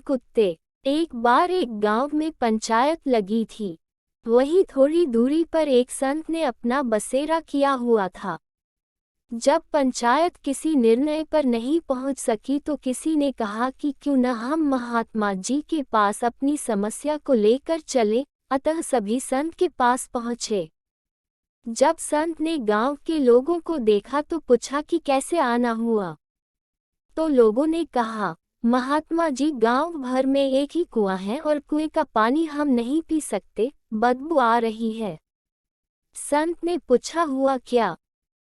कुत्ते। एक बार एक गांव में पंचायत लगी थी। वहीं थोड़ी दूरी पर एक संत ने अपना बसेरा किया हुआ था। जब पंचायत किसी निर्णय पर नहीं पहुंच सकी तो किसी ने कहा कि क्यों न हम महात्मा जी के पास अपनी समस्या को लेकर चलें। अतः सभी संत के पास पहुंचे। जब संत ने गांव के लोगों को देखा तो पूछा कि कैसे आना हुआ। तो लोगों ने कहा, महात्मा जी, गांव भर में एक ही कुआं है और कुएं का पानी हम नहीं पी सकते, बदबू आ रही है। संत ने पूछा, हुआ क्या?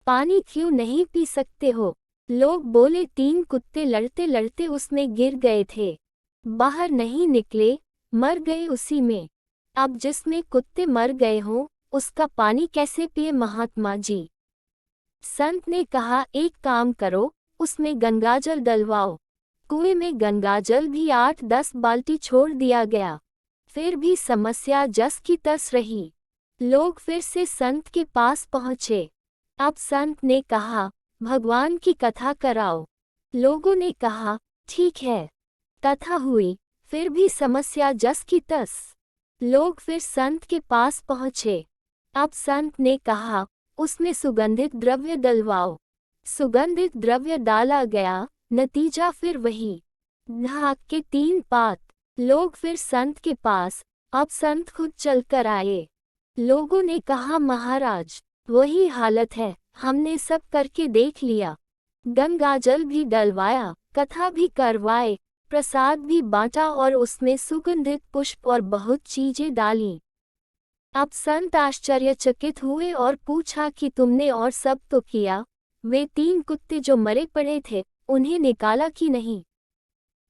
पानी क्यों नहीं पी सकते हो? लोग बोले, 3 कुत्ते लड़ते लड़ते उसमें गिर गए थे, बाहर नहीं निकले, मर गए उसी में। अब जिसमें कुत्ते मर गए हों उसका पानी कैसे पिए महात्मा जी? संत ने कहा, एक काम करो, उसमें गंगाजल डलवाओ। कुएं में गंगाजल भी 8-10 बाल्टी छोड़ दिया गया, फिर भी समस्या जस की तस रही। लोग फिर से संत के पास पहुँचे। अब संत ने कहा, भगवान की कथा कराओ। लोगों ने कहा, ठीक है। कथा हुई, फिर भी समस्या जस की तस। लोग फिर संत के पास पहुँचे। अब संत ने कहा, उसमें सुगंधित द्रव्य डलवाओ। सुगंधित द्रव्य डाला गया, नतीजा फिर वही, नाक के 3 पात। लोग फिर संत के पास। अब संत खुद चलकर आए। लोगों ने कहा, महाराज, वही हालत है, हमने सब करके देख लिया। गंगाजल भी डलवाया, कथा भी करवाए, प्रसाद भी बांटा और उसमें सुगंधित पुष्प और बहुत चीजें डालीं। अब संत आश्चर्यचकित हुए और पूछा कि तुमने और सब तो किया, वे 3 कुत्ते जो मरे पड़े थे उन्हें निकाला कि नहीं?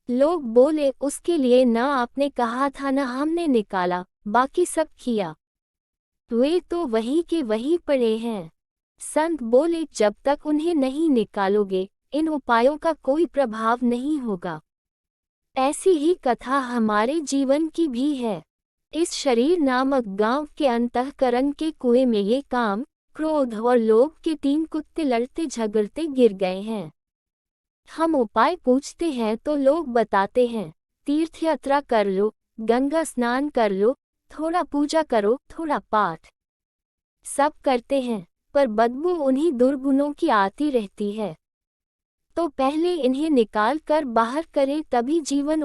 लोग बोले, उसके लिए न आपने कहा था न हमने निकाला, बाकी सब किया। वे तो वहीं के वहीं पड़े हैं। संत बोले, जब तक उन्हें नहीं निकालोगे इन उपायों का कोई प्रभाव नहीं होगा। ऐसी ही कथा हमारे जीवन की भी है। इस शरीर नामक गांव के अंतःकरण के कुएं में ये काम, क्रोध और लोभ के 3 कुत्ते लड़ते झगड़ते गिर गए हैं। हम उपाय पूछते हैं तो लोग बताते हैं, तीर्थ यात्रा कर लो, गंगा स्नान कर लो, थोड़ा पूजा करो, थोड़ा पाठ। सब करते हैं, पर बदबू उन्हीं दुर्गुणों की आती रहती है। तो पहले इन्हें निकाल कर बाहर करें, तभी जीवन